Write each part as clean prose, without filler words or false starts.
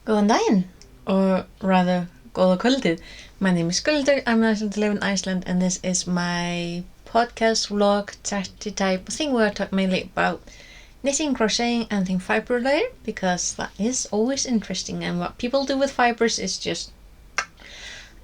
Góðan daginn, or rather, góða kvöldið. My name is Skuldur, I'm licensed to live in Iceland, and this is my podcast, vlog, chatty type thing where I talk mainly about knitting, crocheting, and anything fiber related, because that is always interesting, and what people do with fibers is just...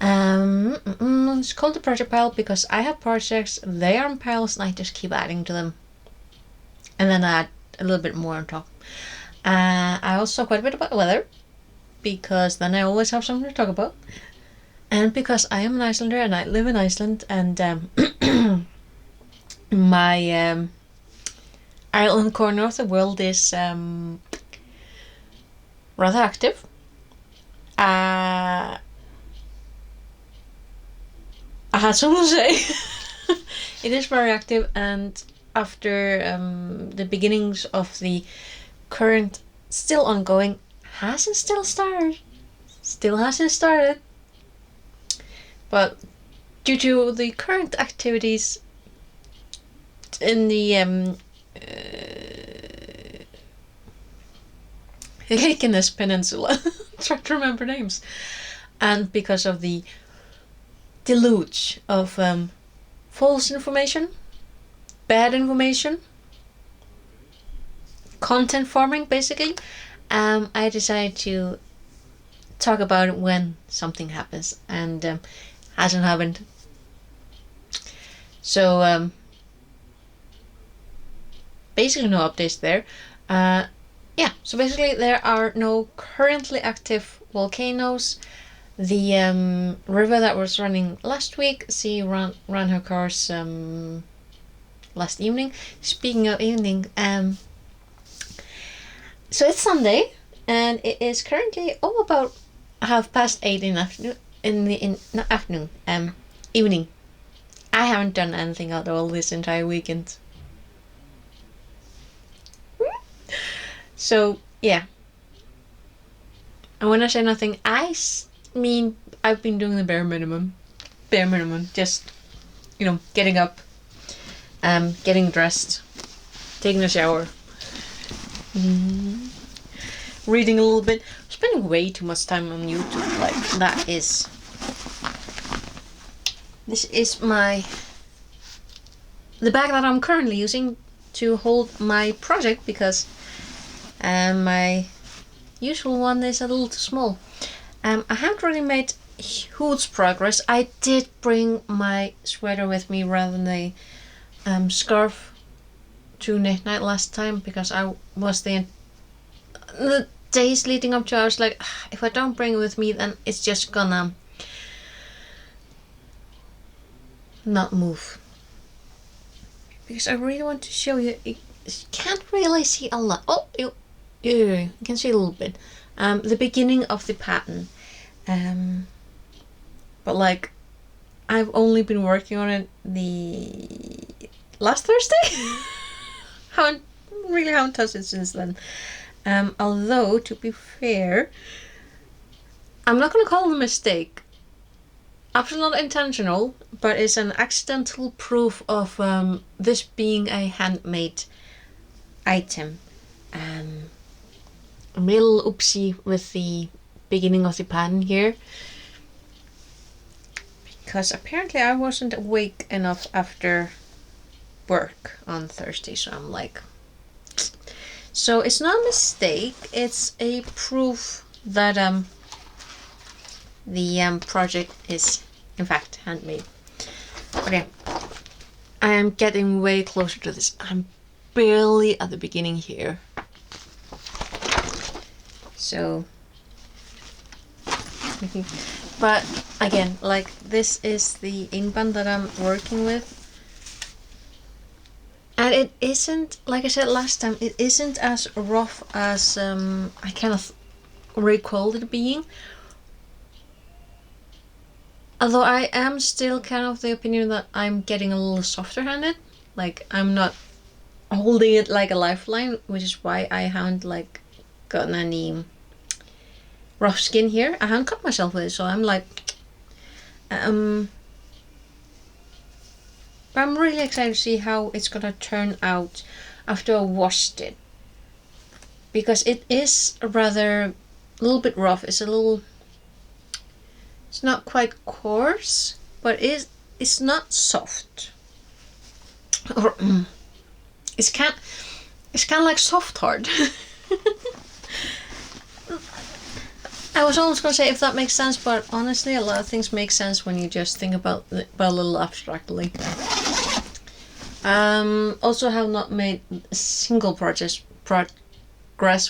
it's called the project pile because I have projects, they are in piles, and I just keep adding to them. And then I add a little bit more on top. I also talk quite a bit about weather, because then I always have something to talk about. And because I am an Icelander and I live in Iceland, and my island corner of the world is rather active. I had something to say. It is very active, and after the beginnings of the current, still ongoing, still hasn't started, but due to the current activities in the Reykjanes Peninsula, try to remember names, and because of the deluge of false information, bad information, content farming, basically, I decided to talk about it when something happens, and hasn't happened. So basically no updates there. Yeah, so basically there are no currently active volcanoes. The river that was running last week, she ran her course last evening. Speaking of evening, so it's Sunday, and it is currently about 8:30 in the afternoon. Evening. I haven't done anything at all this entire weekend. So yeah. And when I say nothing, I mean I've been doing the bare minimum. Just, getting up, getting dressed, taking a shower, reading a little bit, spending way too much time on YouTube. Like, this is the bag that I'm currently using to hold my project, because my usual one is a little too small. I haven't really made huge progress. I did bring my sweater with me rather than a scarf to knit night last time, because I was the days leading up to it, I was like, if I don't bring it with me, then it's just gonna not move. Because I really want to show you. You can't really see a lot. Oh, you can see a little bit. The beginning of the pattern. But like, I've only been working on it the last Thursday. haven't touched it since then. Although, to be fair, I'm not gonna call it a mistake. Absolutely not intentional, but it's an accidental proof of this being a handmade item. A little oopsie with the beginning of the pattern here, because apparently I wasn't awake enough after work on Thursday, so I'm like... So it's not a mistake, it's a proof that the project is in fact handmade. Okay, I am getting way closer to this. I'm barely at the beginning here. So, but again, like, this is the inkband that I'm working with. And it isn't, like I said last time, it isn't as rough as I kind of recalled it being. Although I am still kind of the opinion that I'm getting a little softer handed. Like, I'm not holding it like a lifeline, which is why I haven't like gotten any rough skin here. I haven't cut myself with it, so I'm like, but I'm really excited to see how it's gonna turn out after I washed it, because it is rather a little bit rough. It's not quite coarse, but it's not soft. Or it's kind of like soft hard. I was almost gonna say if that makes sense, but honestly, a lot of things make sense when you just think about a little abstractly. Also have not made a single progress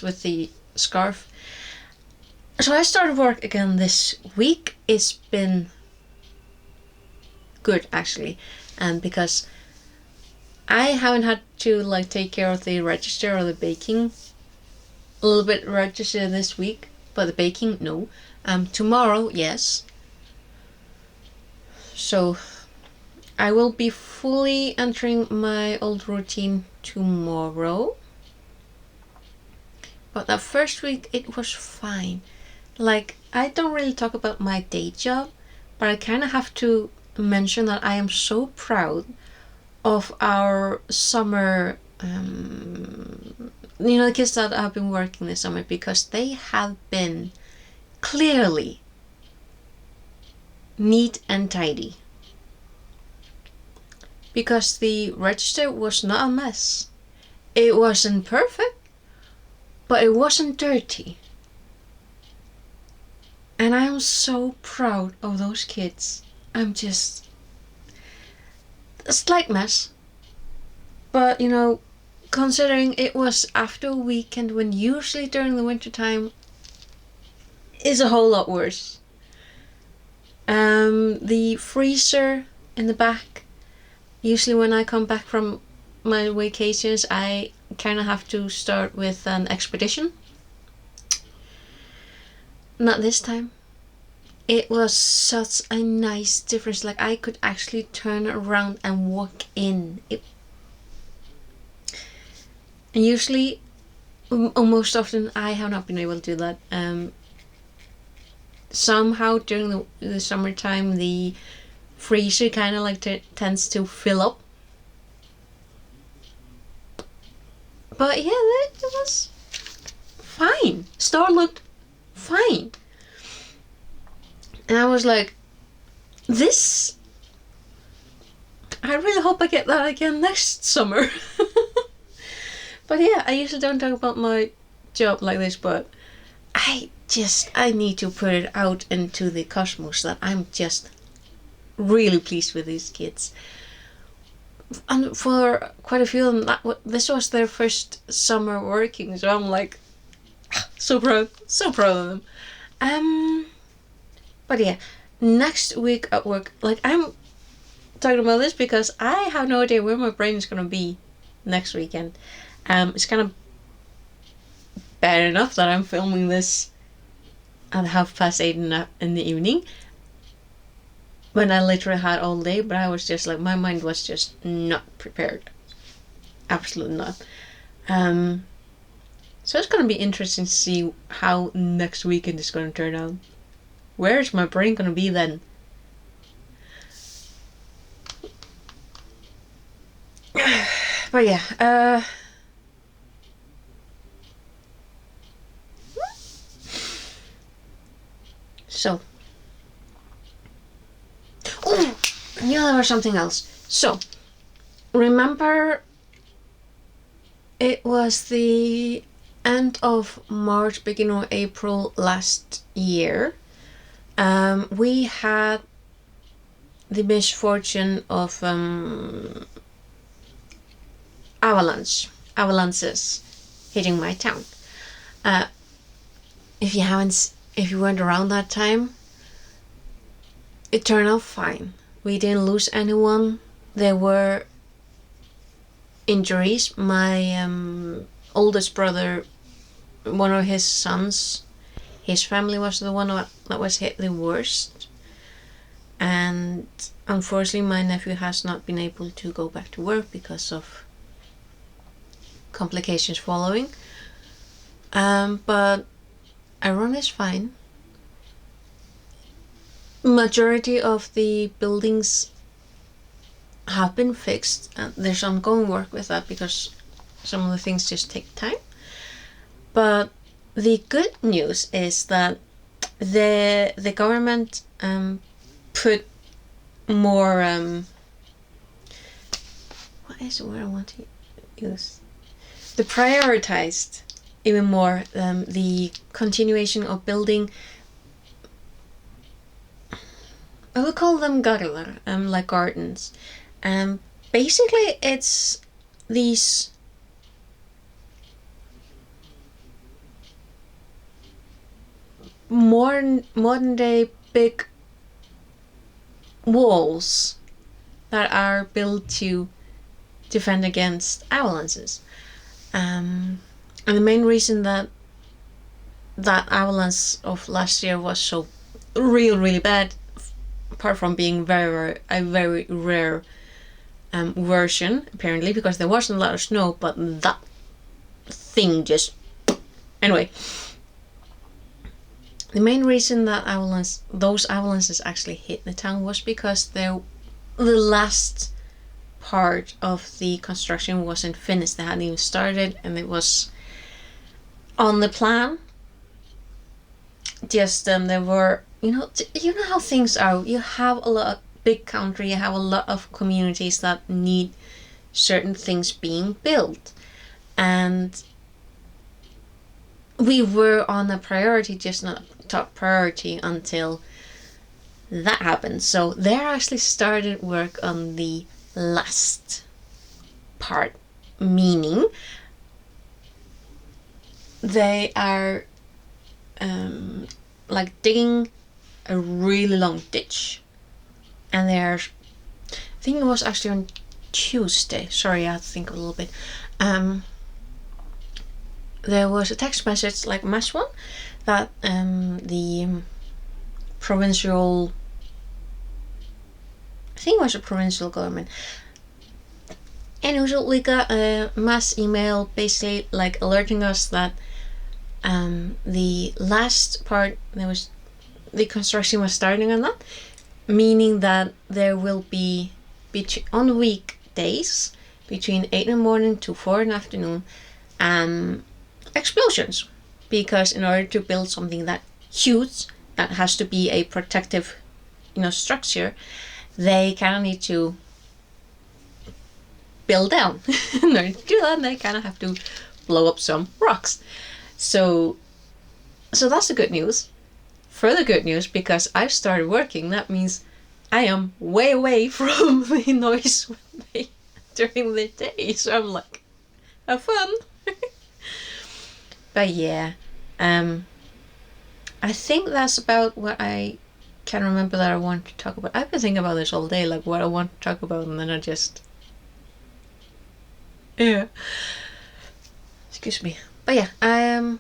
with the scarf. So I started work again this week. It's been good actually, and because I haven't had to like take care of the register or the baking. A little bit register this week, but the baking no. Tomorrow, yes. So I will be fully entering my old routine tomorrow. But that first week it was fine. Like, I don't really talk about my day job, but I kind of have to mention that I am so proud of our summer, the kids that have been working this summer, because they have been clearly neat and tidy. Because the register was not a mess. It wasn't perfect, but it wasn't dirty. And I am so proud of those kids. I'm just a slight mess. But, considering it was after a weekend when usually during the winter time is a whole lot worse. The freezer in the back, usually when I come back from my vacations, I kind of have to start with an expedition. Not this time. It was such a nice difference. Like, I could actually turn around and walk in. And usually, most often, I have not been able to do that. Somehow during the summertime, the freezer kind of like tends to fill up. But yeah, it was fine. Store looked fine. And I was like, I really hope I get that again next summer. But yeah, I usually don't talk about my job like this, but I need to put it out into the cosmos that I'm just really pleased with these kids. And for quite a few of them, this was their first summer working, so I'm like, so proud of them. But yeah, next week at work, like, I'm talking about this because I have no idea where my brain is gonna be next weekend. It's kind of bad enough that I'm filming this at 8:30 in the evening, when I literally had all day, but I was just like, my mind was just not prepared. Absolutely not. So it's gonna be interesting to see how next weekend is gonna turn out. Where is my brain gonna be then? But yeah, so. Oh, I knew there was something else. So, remember, it was the end of March, beginning of April last year. We had the misfortune of avalanches hitting my town. If you weren't around that time, it turned out fine. We didn't lose anyone. There were injuries. My oldest brother, one of his sons, his family was the one that was hit the worst. And unfortunately, my nephew has not been able to go back to work because of complications following. But Aaron is fine. Majority of the buildings have been fixed, and there's ongoing work with that because some of the things just take time. But the good news is that the government put more what is the word I want to use? They prioritized even more the continuation of building. I would call them garlar, like gardens. Basically, it's these modern day big walls that are built to defend against avalanches. And the main reason that avalanche of last year was so really bad, apart from being a very rare version, apparently, because there wasn't a lot of snow, but that thing just... Anyway, the main reason that those avalanches actually hit the town was because the last part of the construction wasn't finished. They hadn't even started, and it was on the plan. Just there were, you know how things are. You have a lot of big country. You have a lot of communities that need certain things being built, and we were on a priority, just not top priority, until that happened. So they actually started work on the last part, meaning they are like digging a really long ditch, and I think it was actually on Tuesday, sorry, I have to think a little bit. There was a text message, like a mass one, that the provincial, I think it was a provincial government. Anyway, so we got a mass email basically like alerting us that the last part, the construction was starting on that, meaning that there will be on weekdays between 8 in the morning to 4 in the afternoon explosions, because in order to build something that huge, that has to be a protective structure, they kind of need to build down. In order to do that, they kind of have to blow up some rocks. So that's the good news. Further good news, because I've started working, that means I am way away from the noise during the day. So I'm like, have fun. But yeah, I think that's about what I can remember that I want to talk about. I've been thinking about this all day, like what I want to talk about, and then I just... Yeah. Excuse me. But yeah, I am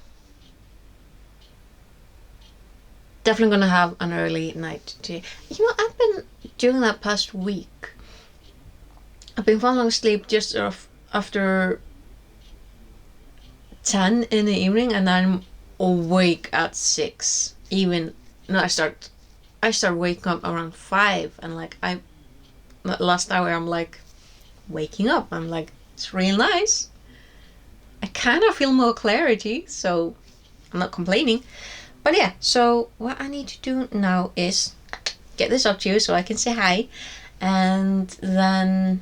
definitely gonna have an early night today. I've been during that past week, I've been falling asleep just after 10 in the evening, and I'm awake at 6. Even no, I start waking up around 5, and like last hour I'm like waking up. I'm like, it's real nice. I kind of feel more clarity, so I'm not complaining. But yeah, so what I need to do now is get this up to you so I can say hi, and then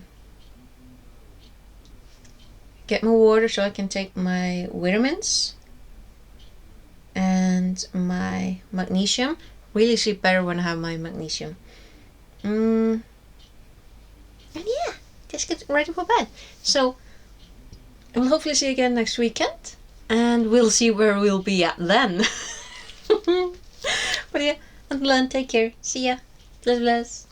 get my water so I can take my vitamins and my magnesium. Really sleep better when I have my magnesium. And yeah, just get ready for bed. So I will hopefully see you again next weekend, and we'll see where we'll be at then. But yeah, until then, take care. See ya. Bless.